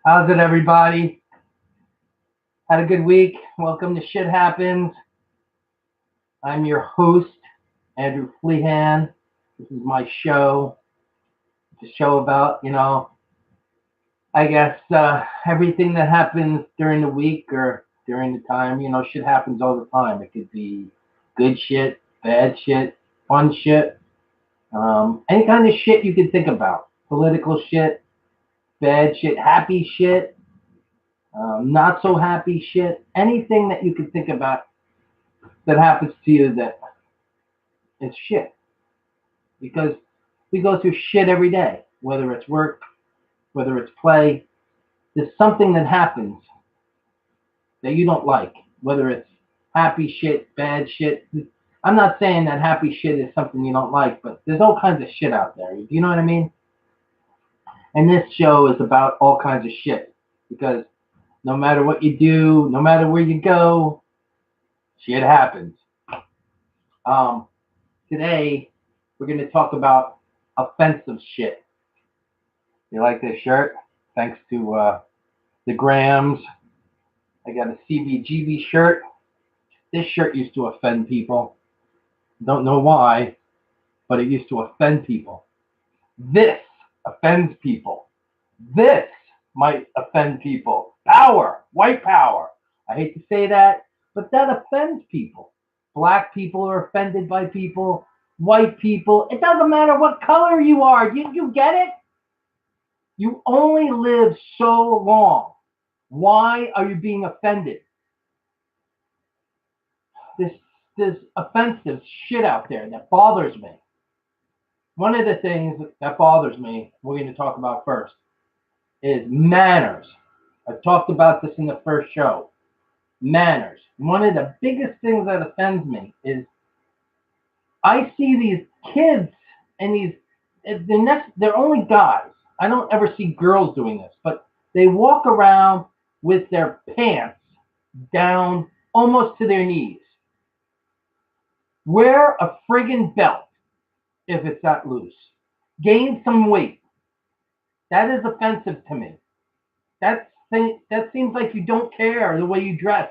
How's it, everybody? Had a good week. Welcome to Shit Happens. I'm your host, Andrew Flehan. This is my show. It's a show about, I guess everything that happens during the week or during the time. Shit happens all the time. It could be good shit, bad shit, fun shit, any kind of shit you can think about. Political shit, bad shit, happy shit, not so happy shit. Anything that you can think about that happens to you that is shit. Because we go through shit every day, whether it's work, whether it's play. There's something that happens that you don't like, whether it's happy shit, bad shit. I'm not saying that happy shit is something you don't like, but there's all kinds of shit out there. Do you know what I mean? And this show is about all kinds of shit because no matter what you do, no matter where you go, shit happens. Um, Today, we're going to talk about offensive shit. You like this shirt? Thanks to the Grams. I got a CBGB shirt. This shirt used to offend people. Don't know why, but it used to offend people. This offends people. This might offend people. Power, white power. I hate to say that, but that offends people. Black people are offended by people. White people. It doesn't matter what color you are. You get it? You only live so long. Why are you being offended? This this offensive shit out there that bothers me. One of the things that bothers me, we're going to talk about first, is manners. I talked about this in the first show. Manners. One of the biggest things that offends me is I see these kids and they're only guys. I don't ever see girls doing this, but they walk around with their pants down almost to their knees. Wear a friggin' belt if it's that loose. Gain some weight. That is offensive to me. That seems like you don't care the way you dress.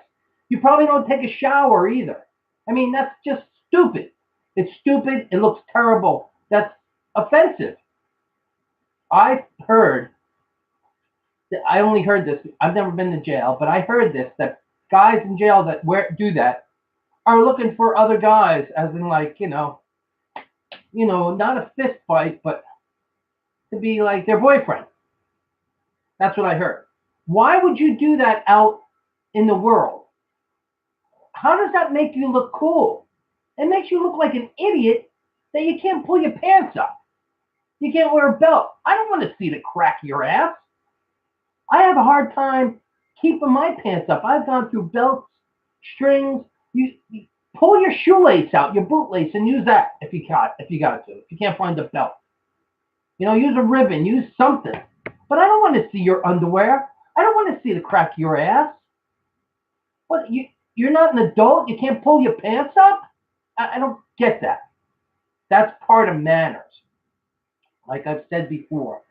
You probably don't take a shower either. I mean, that's just stupid. It's stupid. It looks terrible. That's offensive. I heard I only heard this. I've never been to jail, but I heard this that guys in jail that do that are looking for other guys, as in like not a fist fight, but to be like their boyfriend. That's what I heard. Why would you do that out in the world? How does that make you look cool? It makes you look like an idiot that you can't pull your pants up. You can't wear a belt. I don't want to see the crack of your ass. I have a hard time keeping my pants up. I've gone through belts, strings. You pull your shoelace out, your bootlace, and use that if you got to. If you can't find a belt, use a ribbon, use something. But I don't want to see your underwear. I don't want to see the crack of your ass. What you're not an adult? You can't pull your pants up? I don't get that. That's part of manners. Like I've said before,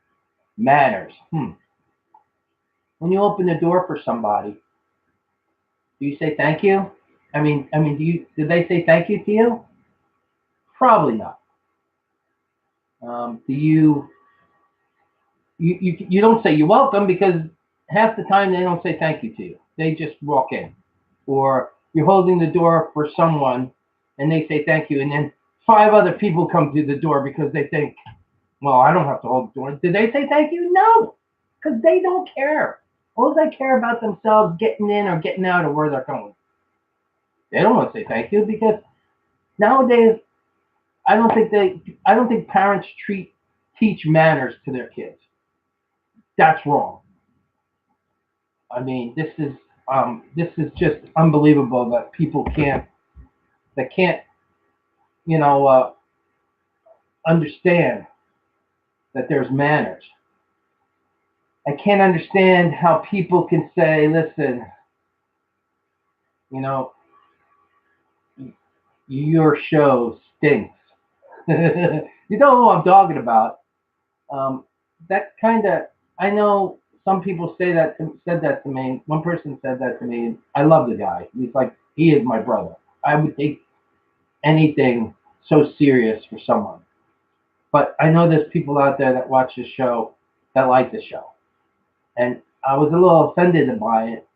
manners. When you open the door for somebody, do you say thank you? Do they say thank you to you? Probably not. Do you don't say you're welcome because half the time they don't say thank you to you. They just walk in, or you're holding the door for someone and they say thank you, and then five other people come to the door because they think, well, I don't have to hold the door. Did they say thank you? No, because they don't care. All they care about themselves getting in or getting out of where they're going. They don't want to say thank you because nowadays I don't think parents teach manners to their kids. That's wrong. I mean, this is just unbelievable that people can't you know understand that there's manners. I can't understand how people can say, listen, you know, your show stinks. You know who I'm talking about. Um, that kind of, I know some people said that to me. One person said that to me. I love the guy. He's like, he is my brother. I would take anything so serious for someone. But I know there's people out there that watch the show that like the show. And I was a little offended by it.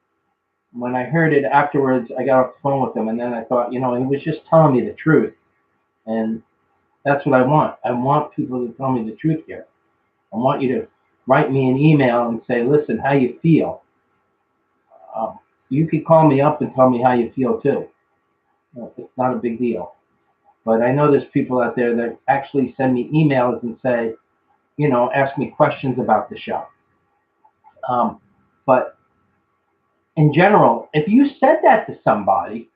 When I heard it afterwards, I got off the phone with him, and then I thought, he was just telling me the truth. And that's what I want. I want people to tell me the truth here. I want you to write me an email and say, listen, how you feel. You could call me up and tell me how you feel too. It's not a big deal. But I know there's people out there that actually send me emails and say, ask me questions about the show. But in general, if you said that to somebody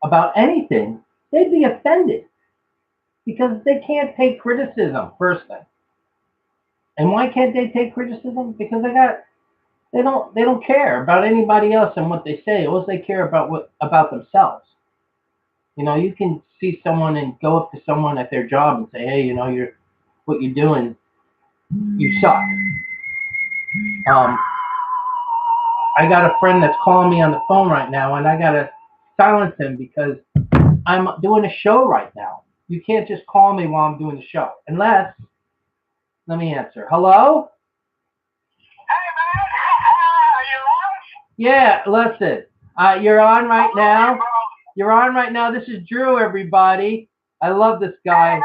about anything, they'd be offended because they can't take criticism, first thing. And why can't they take criticism? Because they don't care about anybody else and what they say. All they care about themselves. You can see someone and go up to someone at their job and say, hey, what you're doing, you suck. I got a friend that's calling me on the phone right now, and I gotta silence him because I'm doing a show right now. You can't just call me while I'm doing the show. Unless, let me answer. Hello? Hey, man. Are you on? Yeah, listen. You're on right now. You're on right now. This is Drew, everybody. I love this guy.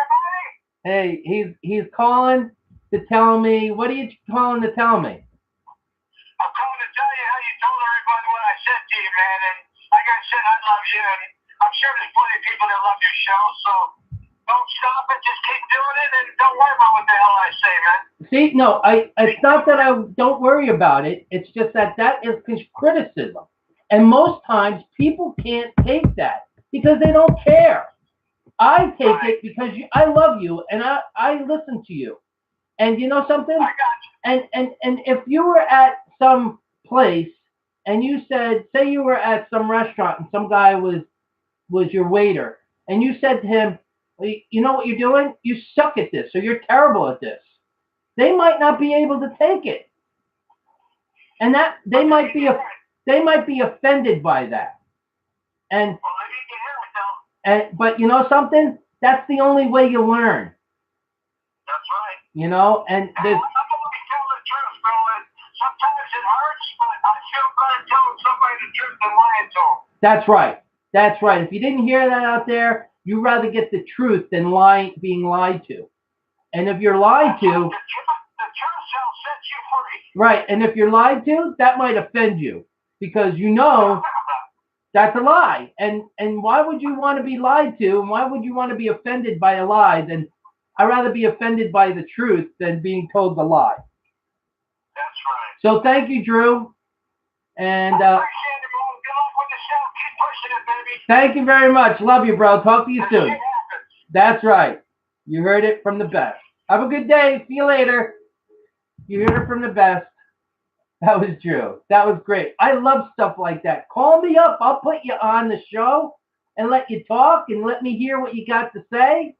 Hey, he's calling to tell me. What are you calling to tell me? I'm calling to tell you how you told everybody what I said to you, man. And like I said, I love you. And I'm sure there's plenty of people that love your show. So don't stop it. Just keep doing it. And don't worry about what the hell I say, man. See, no, it's not that I don't worry about it. It's just that is criticism. And most times people can't take that because they don't care. I take it because I love you and I listen to you. And you know something? I got you. And if you were at some place and you said, say you were at some restaurant and some guy was your waiter, and you said to him, you know what you're doing? You suck at this, or you're terrible at this. They might not be able to take it. And that they might be offended by that. And but you know something? That's the only way you learn. That's right. And there's. I'm gonna tell the truth, bro. And sometimes it hurts, but I feel better telling somebody the truth than lying to them. That's right. That's right. If you didn't hear that out there, you'd rather get the truth than being lied to. And if you're lied to, the truth shall set you free. Right. And if you're lied to, that might offend you because that's a lie. And why would you want to be lied to? And why would you want to be offended by a lie? Then I'd rather be offended by the truth than being told the lie. That's right. So thank you, Drew. And I appreciate it, bro. Good luck with the show. Keep pushing it, baby. Thank you very much. Love you, bro. Talk to you soon. That's right. You heard it from the best. Have a good day. See you later. You heard it from the best. That was Drew. That was great. I love stuff like that. Call me up. I'll put you on the show and let you talk and let me hear what you got to say.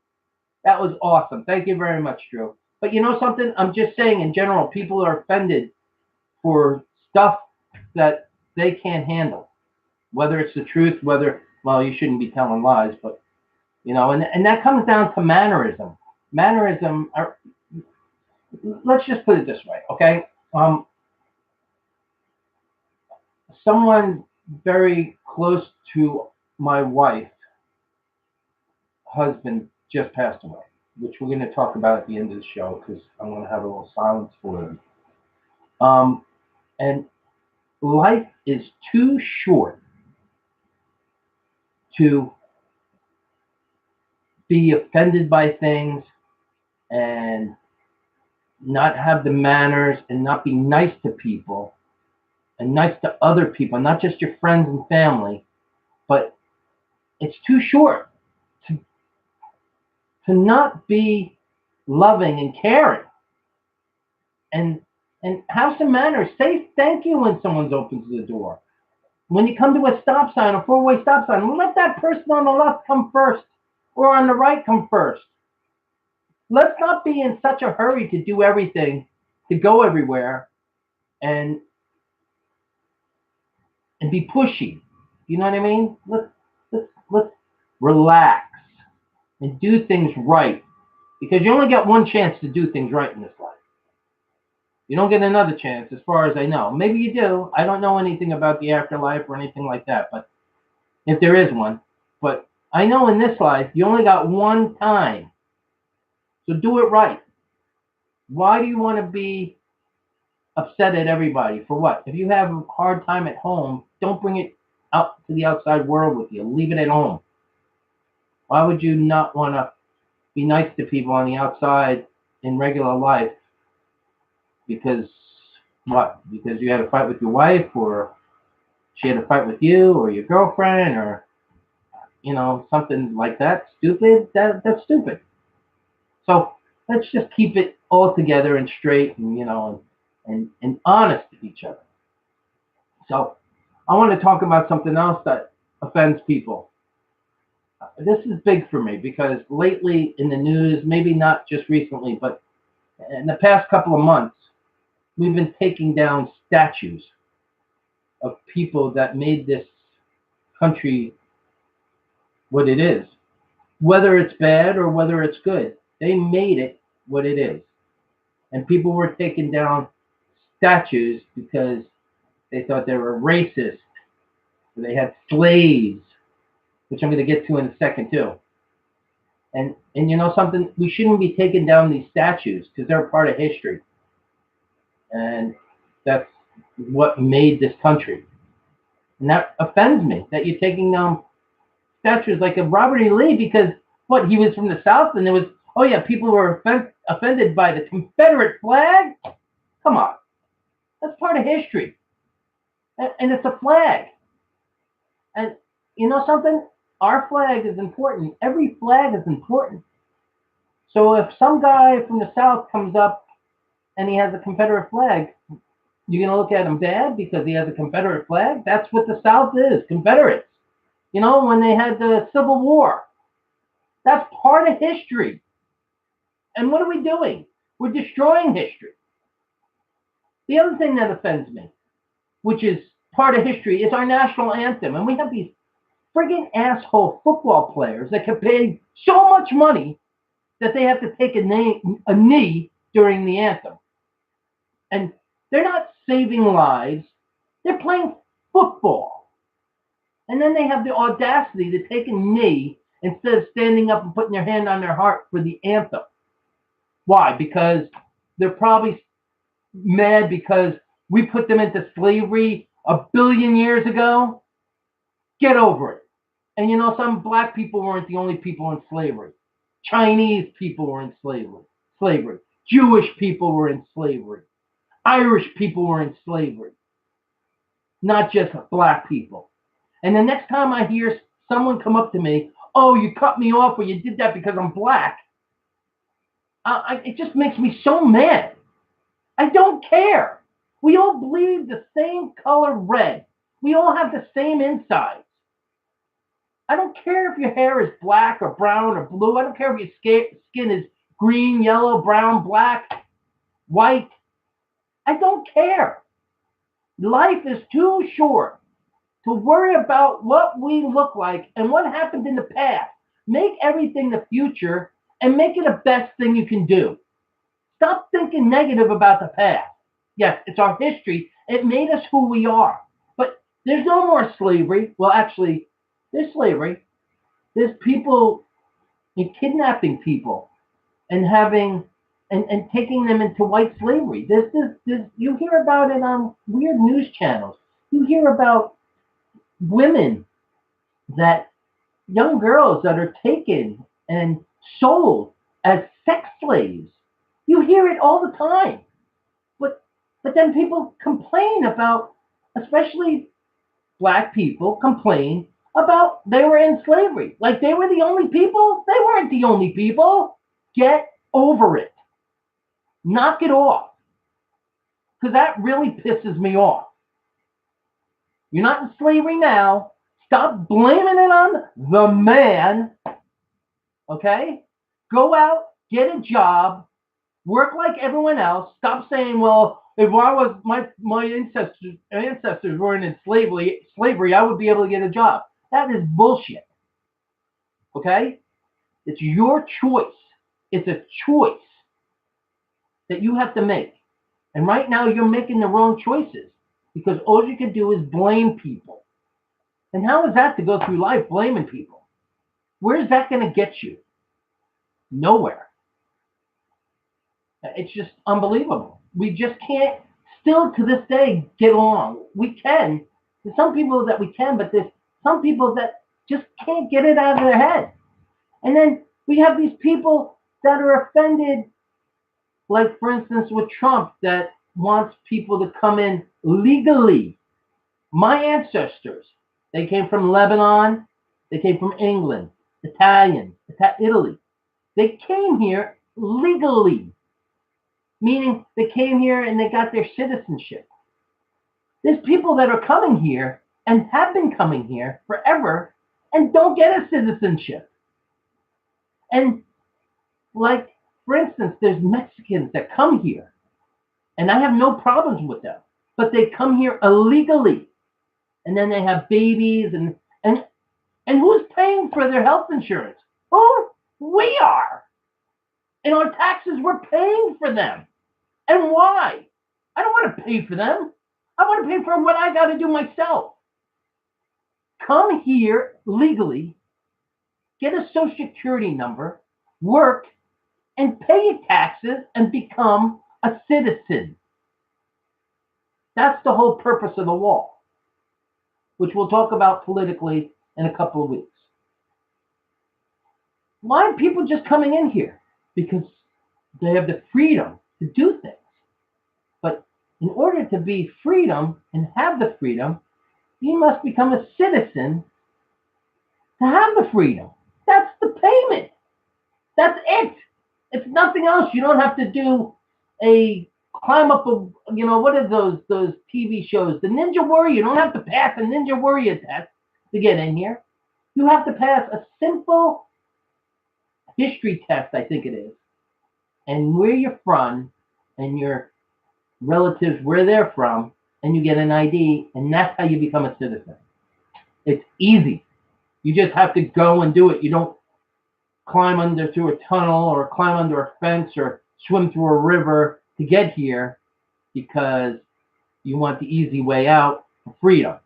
That was awesome. Thank you very much, Drew. But you know something? I'm just saying in general, people are offended for stuff that they can't handle. Whether it's the truth, you shouldn't be telling lies, but, and that comes down to mannerism. Mannerism, let's just put it this way, okay? Someone very close to my wife, husband, just passed away, which we're going to talk about at the end of the show because I'm going to have a little silence for him. And life is too short to be offended by things and not have the manners and not be nice to people and nice to other people, not just your friends and family, but it's too short to not be loving and caring and have some manners. Say thank you when someone opens the door. When you come to a stop sign, a four-way stop sign, let that person on the left come first or on the right come first. Let's not be in such a hurry to do everything, to go everywhere, and be pushy. You know what I mean? Let's relax and do things right, because you only get one chance to do things right in this life. You don't get another chance, as far as I know. Maybe you do. I don't know anything about the afterlife or anything like that, but if there is one. But I know in this life, you only got one time. So do it right. Why do you want to be upset at everybody? For what? If you have a hard time at home, don't bring it out to the outside world with you. Leave it at home. Why would you not want to be nice to people on the outside in regular life? Because what? Because you had a fight with your wife, or she had a fight with you, or your girlfriend, or something like that. Stupid. That's stupid. So let's just keep it all together and straight, and honest with each other. So I want to talk about something else that offends people. This is big for me because lately in the news, maybe not just recently, but in the past couple of months, we've been taking down statues of people that made this country what it is. Whether it's bad or whether it's good, they made it what it is. And people were taking down statues because they thought they were racist. They had slaves, which I'm going to get to in a second too. And you know something? We shouldn't be taking down these statues because they're part of history. And that's what made this country. And that offends me, that you're taking down statues like of Robert E. Lee because, what, he was from the South and there was, oh yeah, people were offended by the Confederate flag? Come on. That's part of history. And it's a flag. And you know something? Our flag is important. Every flag is important. So if some guy from the South comes up and he has a Confederate flag, you're going to look at him bad because he has a Confederate flag? That's what the South is, Confederates. When they had the Civil War. That's part of history. And what are we doing? We're destroying history. The other thing that offends me, which is part of history, is our national anthem. And we have these friggin' asshole football players that get paid so much money that they have to take a knee during the anthem. And they're not saving lives. They're playing football. And then they have the audacity to take a knee instead of standing up and putting their hand on their heart for the anthem. Why? Because they're probably mad because we put them into slavery 1 billion years ago. Get over it. And some black people weren't the only people in slavery. Chinese people were in slavery. Jewish people were in slavery. Irish people were in slavery. Not just black people. And the next time I hear someone come up to me, oh, you cut me off or you did that because I'm black, it just makes me so mad. I don't care. We all bleed the same color red. We all have the same insides. I don't care if your hair is black or brown or blue. I don't care if your skin is green, yellow, brown, black, white. I don't care. Life is too short to worry about what we look like and what happened in the past. Make everything the future and make it the best thing you can do. Stop thinking negative about the past. Yes, it's our history. It made us who we are. But there's no more slavery. Well, actually, there's slavery. There's people kidnapping people and having and taking them into white slavery. You hear about it on weird news channels. You hear about women, that young girls that are taken and sold as sex slaves. You hear it all the time. But then people complain about, especially black people complain about they were in slavery. Like they were the only people? They weren't the only people. Get over it. Knock it off. Because that really pisses me off. You're not in slavery now. Stop blaming it on the man. Okay? Go out, get a job, work like everyone else. Stop saying, well, If I was my ancestors weren't in slavery, I would be able to get a job. That is bullshit. Okay? It's your choice. It's a choice that you have to make. And right now you're making the wrong choices because all you can do is blame people. And how is that to go through life blaming people? Where's that going to get you? Nowhere. It's just unbelievable. We just can't, still to this day, get along. We can. There's some people that we can, but there's some people that just can't get it out of their head. And then we have these people that are offended, like, for instance, with Trump, that wants people to come in legally. My ancestors, they came from Lebanon, they came from England, Italy. They came here legally, meaning they came here and they got their citizenship. There's people that are coming here and have been coming here forever and don't get a citizenship. And like, for instance, there's Mexicans that come here, and I have no problems with them, but they come here illegally, and then they have babies, and who's paying for their health insurance? Oh, we are. And our taxes, we're paying for them. And why? I don't want to pay for them. I want to pay for what I got to do myself. Come here legally, get a social security number, work, and pay your taxes and become a citizen. That's the whole purpose of the wall, which we'll talk about politically in a couple of weeks. Why are people just coming in here? Because they have the freedom to do things. But in order to be freedom and have the freedom, you must become a citizen to have the freedom. That's the payment. That's it. It's nothing else. You don't have to do a climb up a, what are those TV shows? The Ninja Warrior. You don't have to pass a Ninja Warrior test to get in here. You have to pass a simple history test, I think it is, and where you're from, and your relatives, where they're from, and you get an ID, and that's how you become a citizen. It's easy. You just have to go and do it. You don't climb through a tunnel or climb under a fence or swim through a river to get here because you want the easy way out for freedom.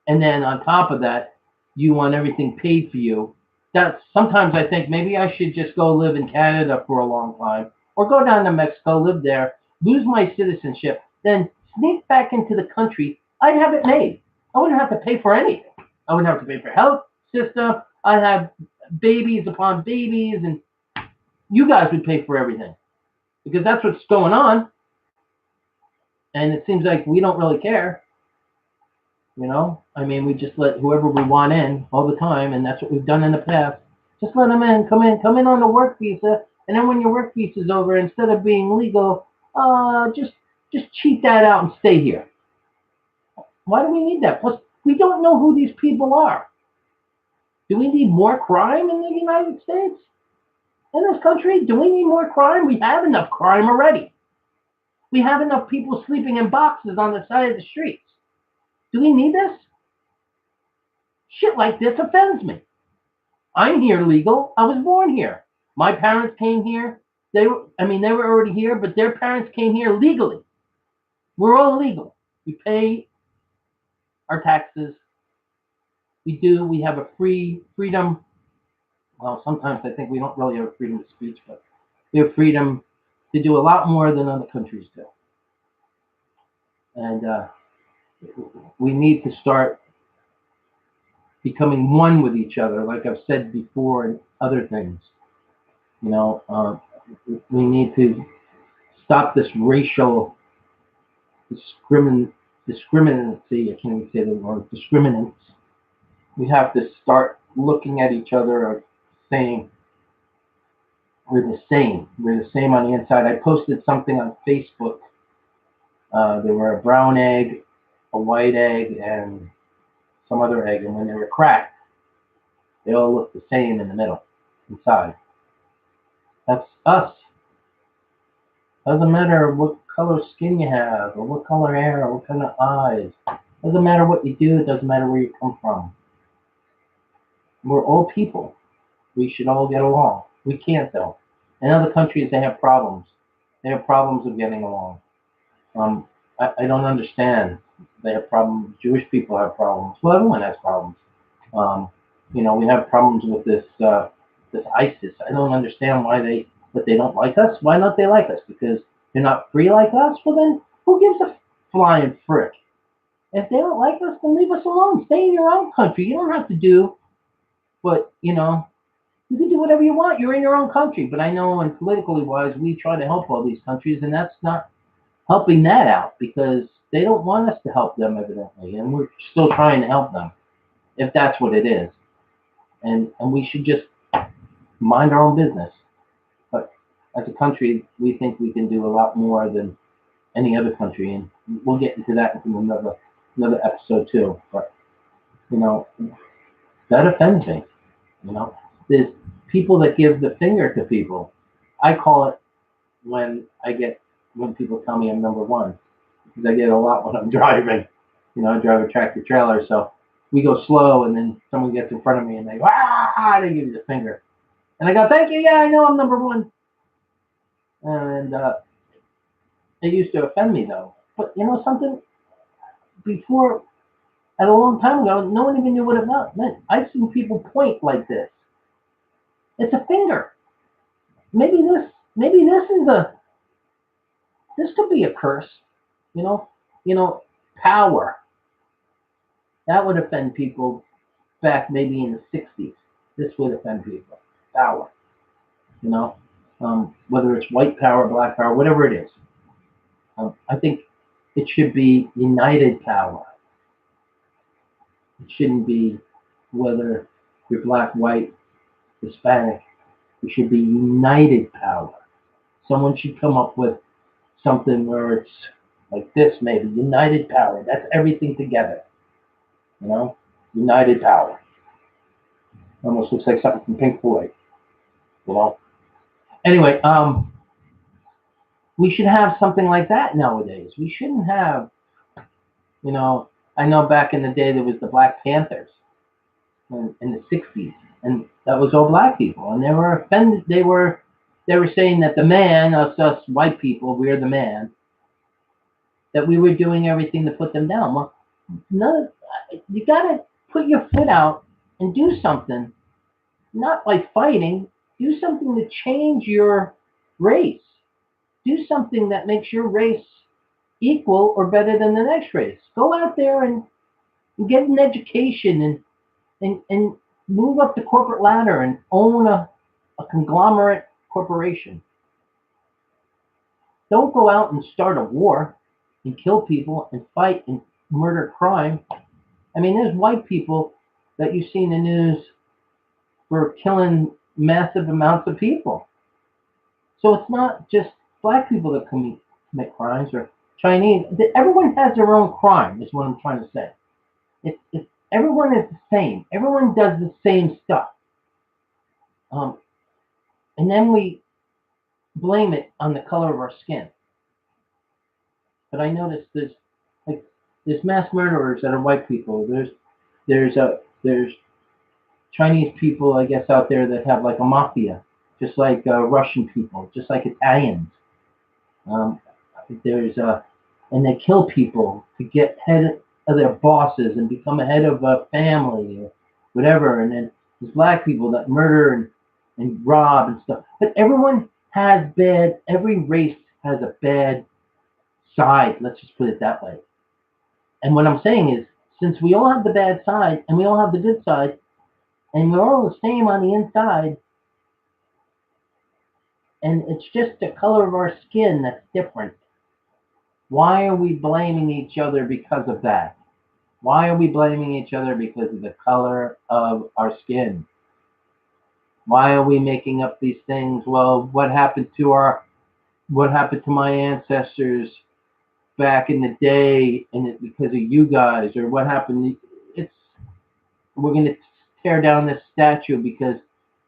And then on top of that, you want everything paid for you. That sometimes I think maybe I should just go live in Canada for a long time or go down to Mexico, live there, lose my citizenship, then sneak back into the country. I'd have it made. I wouldn't have to pay for anything. I wouldn't have to pay for health system. I'd have babies upon babies, and you guys would pay for everything because that's what's going on. And it seems like we don't really care. I mean, we just let whoever we want in all the time, and that's what we've done in the past. Just let them in, come in on the work visa, and then when your work visa is over, instead of being legal, just cheat that out and stay here. Why do we need that? Plus, we don't know who these people are. Do we need more crime in the United States? In this country? Do we need more crime? We have enough crime already. We have enough people sleeping in boxes on the side of the streets. Do we need this? Shit like this offends me. I'm here legal. I was born here. My parents came here. They were already here, but their parents came here legally. We're all legal. We pay our taxes. We have a freedom. Well, sometimes I think we don't really have freedom of speech, but we have freedom to do a lot more than other countries do. And we need to start becoming one with each other, like I've said before, and other things. We need to stop this racial discriminacy. I can't even say the word discriminants. We have to start looking at each other and saying we're the same. We're the same on the inside. I posted something on Facebook. There were a brown egg, a white egg, and some other egg, and when they were cracked, they all look the same in the middle, inside. That's us. Doesn't matter what color skin you have, or what color hair, or what kind of eyes. Doesn't matter what you do. It doesn't matter where you come from. We're all people. We should all get along. We can't though. In other countries, they have problems. They have problems of getting along. I don't understand. They have problems. Jewish people have problems. Well, everyone has problems. Um, we have problems with this ISIS. I don't understand but they don't like us. Why don't they like us? Because they're not free like us. Well, then who gives a flying frick? If they don't like us, then leave us alone. Stay in your own country. You don't have to do what you can do whatever you want. You're in your own country. But I know, and politically wise, we try to help all these countries, and that's not helping that out because they don't want us to help them, evidently, and we're still trying to help them, if that's what it is. And we should just mind our own business. But as a country, we think we can do a lot more than any other country, and we'll get into that in another episode too. But that offends me. There's people that give the finger to people. I call it when people tell me I'm number one, because I get a lot when I'm driving. I drive a tractor trailer, so we go slow, and then someone gets in front of me, and they give you the finger, and I go, "Thank you, yeah, I know I'm number one," and it used to offend me though. But you know something? Before, at a long time ago, no one even knew what it meant. I've seen people point like this. It's a finger. Maybe this could be a curse. You know, power. That would offend people back maybe in the 60s. This would offend people. Power. You know, whether it's white power, black power, whatever it is. I think it should be united power. It shouldn't be whether you're black, white, Hispanic. It should be united power. Someone should come up with something where it's like this, maybe united power. That's everything together. United power. Almost looks like something from Pink Floyd. Anyway, we should have something like that nowadays. We shouldn't have, I know back in the day there was the Black Panthers in the 60s, and that was all black people, and they were offended. They were saying that the man, us white people, we're the man, that we were doing everything to put them down. Well, no, you got to put your foot out and do something, not by fighting. Do something to change your race. Do something that makes your race equal or better than the next race. Go out there and get an education and move up the corporate ladder and own a conglomerate corporation. Don't go out and start a war and kill people and fight and murder crime. I mean, there's white people that you see in the news for killing massive amounts of people. So it's not just black people that commit crimes or Chinese. Everyone has their own crime, is what I'm trying to say. Everyone is the same. Everyone does the same stuff. And then we blame it on the color of our skin. But I noticed there's mass murderers that are white people. There's Chinese people, I guess, out there that have like a mafia, just like Russian people, just like Italians. And they kill people to get head of their bosses and become a head of a family or whatever. And then there's black people that murder and rob and stuff. But every race has a bad side. Let's just put it that way. And what I'm saying is, since we all have the bad side and we all have the good side, and we're all the same on the inside, and it's just the color of our skin that's different. Why are we blaming each other because of that? Why are we blaming each other because of the color of our skin? Why are we making up these things? Well, what happened to my ancestors back in the day, and it's because of you guys, or what happened? We're going to tear down this statue because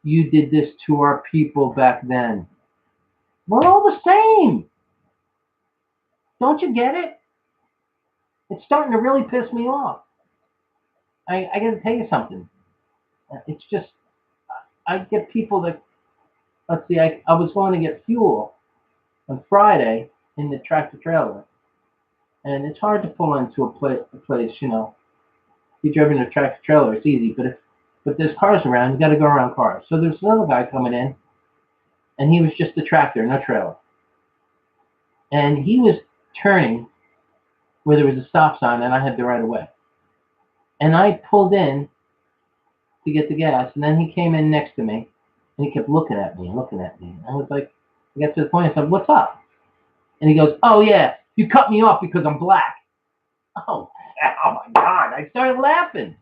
you did this to our people back then. We're all the same. Don't you get it? It's starting to really piss me off. I got to tell you something. It's just, I get people that, let's see, I was going to get fuel on Friday in the tractor trailer. And it's hard to pull into a place, you know. If you're driving a tractor trailer, it's easy. But there's cars around, you got to go around cars. So there's another guy coming in, and he was just a tractor, no trailer. And he was turning where there was a stop sign, and I had the right of way. And I pulled in to get the gas, and then he came in next to me, and he kept looking at me and looking at me. I was like, I got to the point, I said, "What's up?" And he goes, "Oh yeah, you cut me off because I'm black." Oh, oh my God! I started laughing.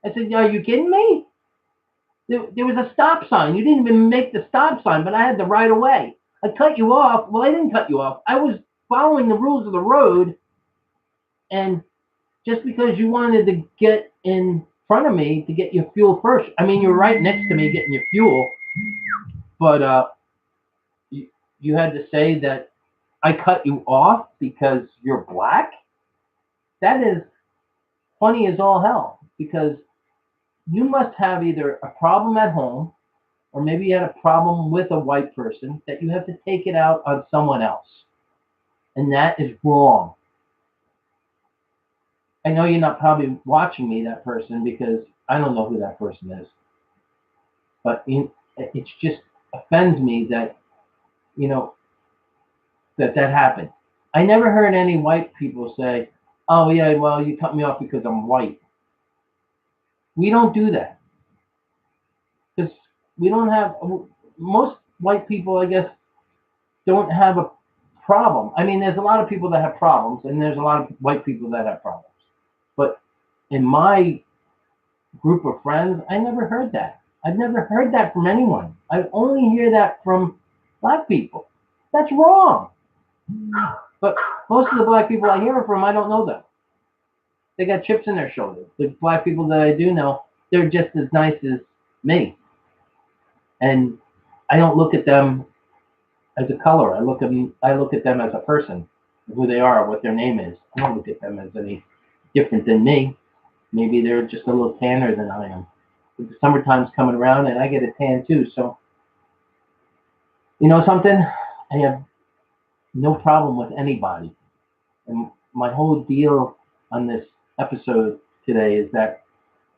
I said, "Are you kidding me? There was a stop sign. You didn't even make the stop sign, but I had the right of way. I cut you off. Well, I didn't cut you off. I was following the rules of the road, and just because you wanted to get in front of me to get your fuel first, I mean, you're right next to me getting your fuel, but you had to say that I cut you off because you're black? That is funny as all hell, because you must have either a problem at home, or maybe you had a problem with a white person that you have to take it out on someone else. And that is wrong. I know you're not probably watching me, that person, because I don't know who that person is. But it just offends me that, you know, that happened. I never heard any white people say, "Oh yeah, well, you cut me off because I'm white." We don't do that, because we don't have, most white people, I guess, don't have a problem. I mean, there's a lot of people that have problems, and there's a lot of white people that have problems. But in my group of friends, I never heard that. I've never heard that from anyone. I only hear that from black people. That's wrong. But most of the black people I hear it from, I don't know them. They got chips in their shoulders. The black people that I do know, they're just as nice as me. And I don't look at them as a color. I look at them as a person, who they are, what their name is. I don't look at them as any different than me. Maybe they're just a little tanner than I am. But the summertime's coming around, and I get a tan too. So, you know something? I have no problem with anybody. And my whole deal on this episode today is that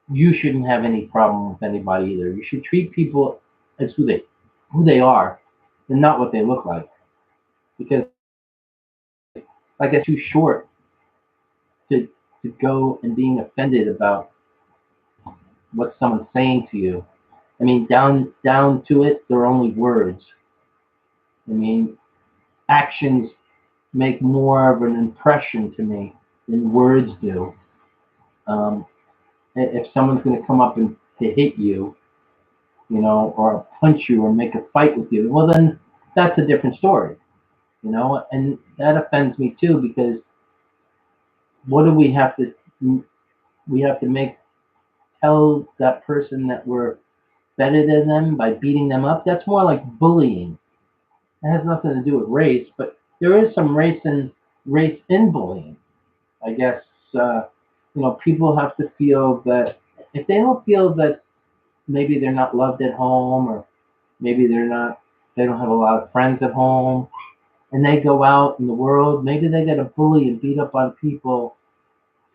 you shouldn't have any problem with anybody either. You should treat people as who they are, and not what they look like. Because I get too short to go and being offended about what someone's saying to you. I mean, down to it, they're only words. I mean, actions make more of an impression to me than words do. Um, if someone's going to come up and to hit you, you know, or punch you or make a fight with you, well, then that's a different story, you know, and that offends me too, because what do we have to, make, tell that person that we're better than them by beating them up? That's more like bullying. It has nothing to do with race, but there is some race in bullying. I guess, you know, people have to feel that if they don't feel that maybe they're not loved at home, or maybe they don't have a lot of friends at home, and they go out in the world, maybe they get a bully and beat up on people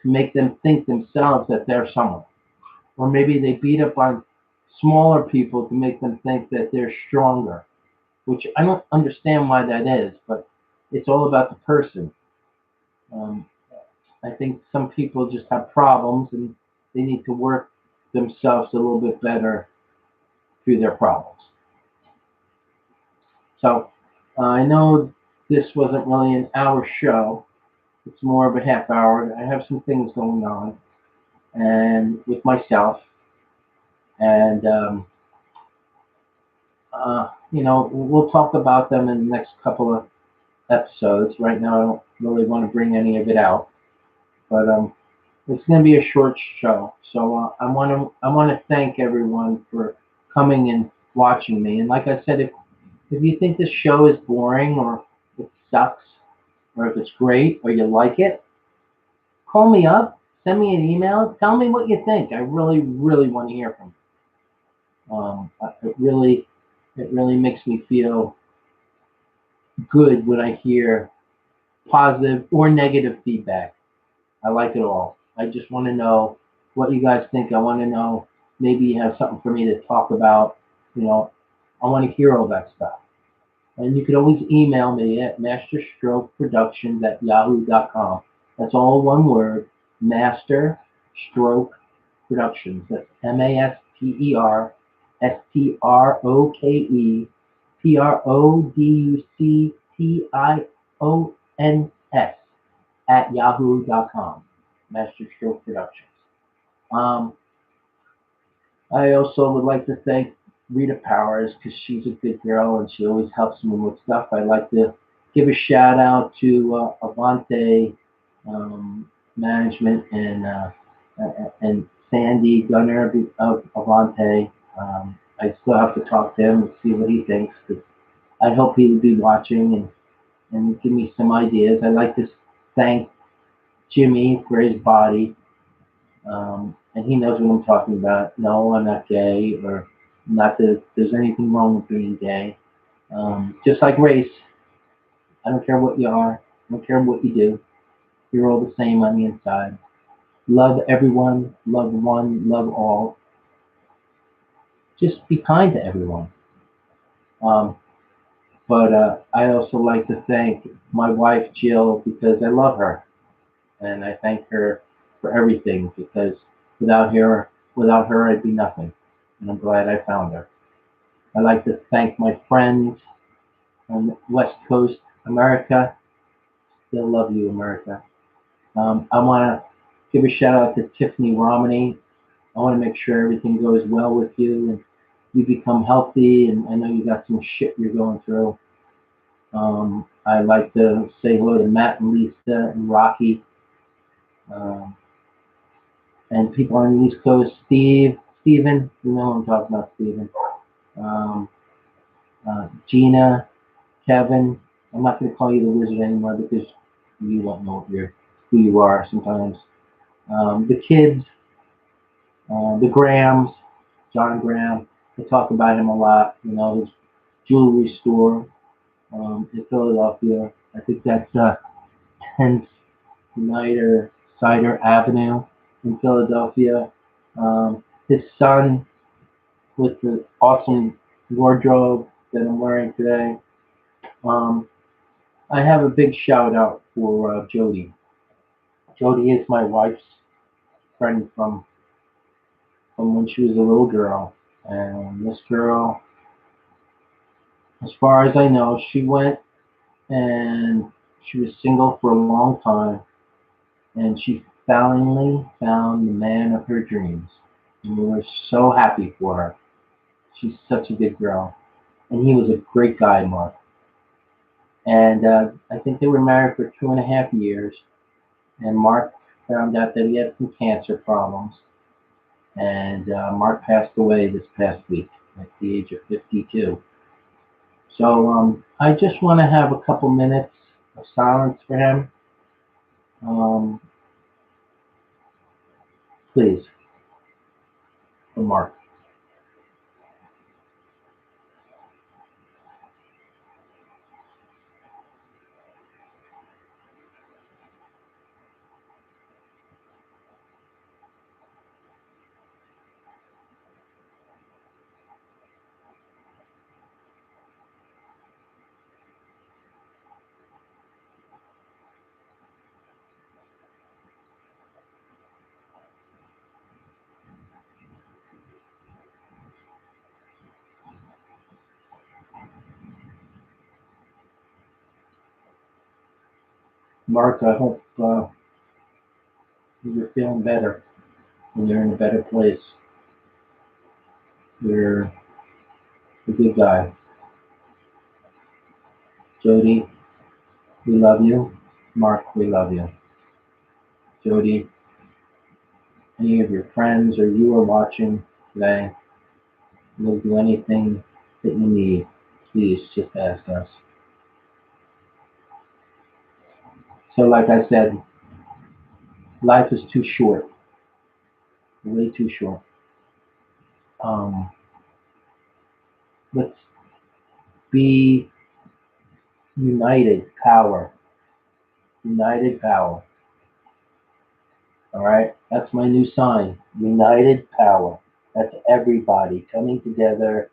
to make them think themselves that they're someone. Or maybe they beat up on smaller people to make them think that they're stronger, which I don't understand why that is, but it's all about the person. Um, I think some people just have problems, and they need to work themselves a little bit better through their problems. So I know this wasn't really an hour show. It's more of a half hour. I have some things going on and with myself, and you know, we'll talk about them in the next couple of episodes. Right now, I don't really want to bring any of it out, but it's going to be a short show. So I want to thank everyone for coming and watching me. And like I said, if you think this show is boring, or it sucks, or if it's great, or you like it, call me up, send me an email, tell me what you think. I really, really want to hear from you. It really makes me feel good when I hear positive or negative feedback. I like it all. I just want to know what you guys think. I want to know maybe you have something for me to talk about. You know, I want to hear all that stuff. And you can always email me at masterstrokeproductions@yahoo.com. That's all one word, Master Stroke Productions. That's MasterStrokeProductions @yahoo.com. Master Stroke Productions. Um, I also would like to thank Rita Powers because she's a good girl and she always helps me with stuff. I'd like to give a shout out to Avante Management and Sandy Gunner of Avante. I still have to talk to him and see what he thinks because I hope he would be watching and give me some ideas. I'd like to thank Jimmy for his body. And he knows what I'm talking about. No, I'm not gay, or not that there's anything wrong with being gay. Just like race, I don't care what you are, I don't care what you do. You're all the same on the inside. Love everyone, love one, love all. Just be kind to everyone. Um, but I also like to thank my wife Jill because I love her, and I thank her for everything because without her, I'd be nothing. And I'm glad I found her. I'd like to thank my friends on West Coast America. Still love you, America. I want to give a shout out to Tiffany Romney. I want to make sure everything goes well with you and you become healthy. And I know you got some shit you're going through. I'd like to say hello to Matt and Lisa and Rocky and people on the East Coast. Steven, you know I'm talking about Steven. Um, Gina, Kevin. I'm not going to call you the wizard anymore because you won't know who you are sometimes. The kids, the Grahams, John Graham. I talk about him a lot. You know, his jewelry store in Philadelphia. I think that's 10th Snyder Cider Avenue in Philadelphia. His son with the awesome wardrobe that I'm wearing today. Um, I have a big shout out for Jody. Jody is my wife's friend from when she was a little girl. And this girl, as far as I know, she went and she was single for a long time. And she finally found the man of her dreams. And we were so happy for her. She's such a good girl. And he was a great guy, Mark. And I think they were married for 2.5 years. And Mark found out that he had some cancer problems. And Mark passed away this past week at the age of 52. So I just want to have a couple minutes of silence for him. Please, for Mark. Mark, I hope you're feeling better and you're in a better place. You're a good guy. Jody, we love you. Mark, we love you. Jody, any of your friends or you are watching today, we'll do anything that you need. Please just ask us. So like I said, life is too short, way too short. Um, let's be united power, united power. All right, that's my new sign, united power. That's everybody coming together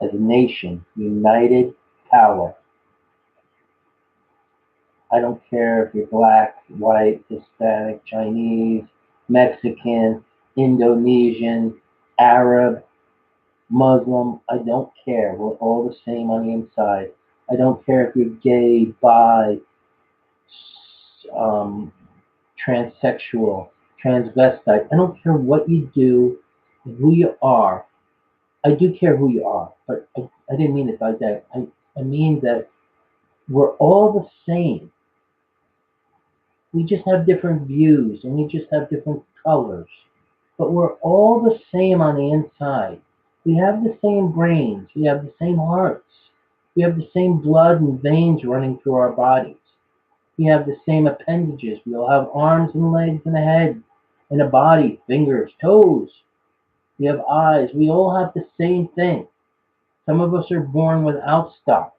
as a nation, united power. I don't care if you're black, white, Hispanic, Chinese, Mexican, Indonesian, Arab, Muslim. I don't care. We're all the same on the inside. I don't care if you're gay, bi, um, transsexual, transvestite. I don't care what you do, who you are. I do care who you are, but I didn't mean it like that. I mean that we're all the same. We just have different views and we just have different colors. But we're all the same on the inside. We have the same brains. We have the same hearts. We have the same blood and veins running through our bodies. We have the same appendages. We all have arms and legs and a head and a body, fingers, toes. We have eyes. We all have the same thing. Some of us are born without stuff,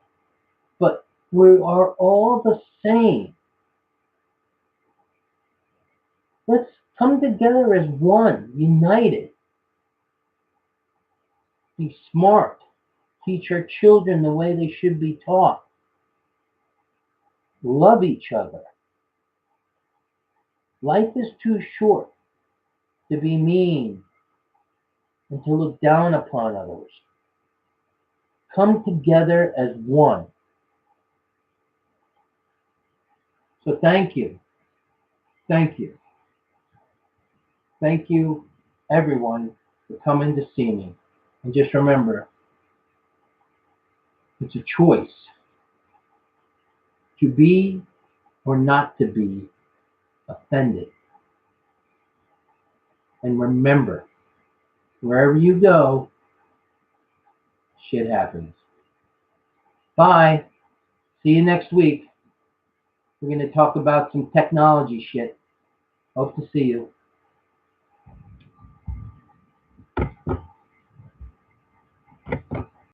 but we are all the same. Let's come together as one, united. Be smart. Teach our children the way they should be taught. Love each other. Life is too short to be mean and to look down upon others. Come together as one. So thank you. Thank you. Thank you, everyone, for coming to see me. And just remember, it's a choice to be or not to be offended. And remember, wherever you go, shit happens. Bye. See you next week. We're going to talk about some technology shit. Hope to see you.